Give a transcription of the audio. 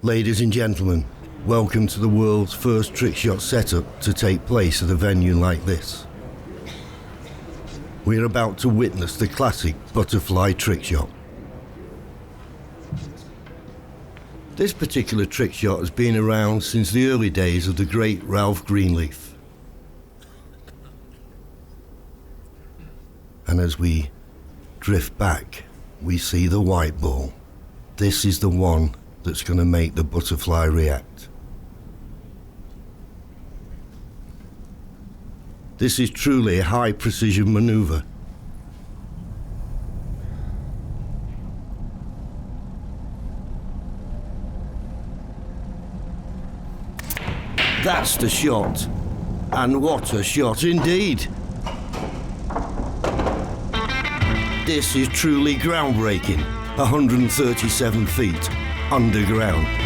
Ladies and gentlemen, welcome to the world's first trick shot setup to take place at a venue like this. We are about to witness the classic butterfly trick shot. This particular trick shot has been around since the early days of the great Ralph Greenleaf. And as we drift back, we see the white ball. This is the one that's going to make the butterfly react. This is truly a high precision maneuver. That's the shot, and what a shot indeed. This is truly groundbreaking, 137 feet underground.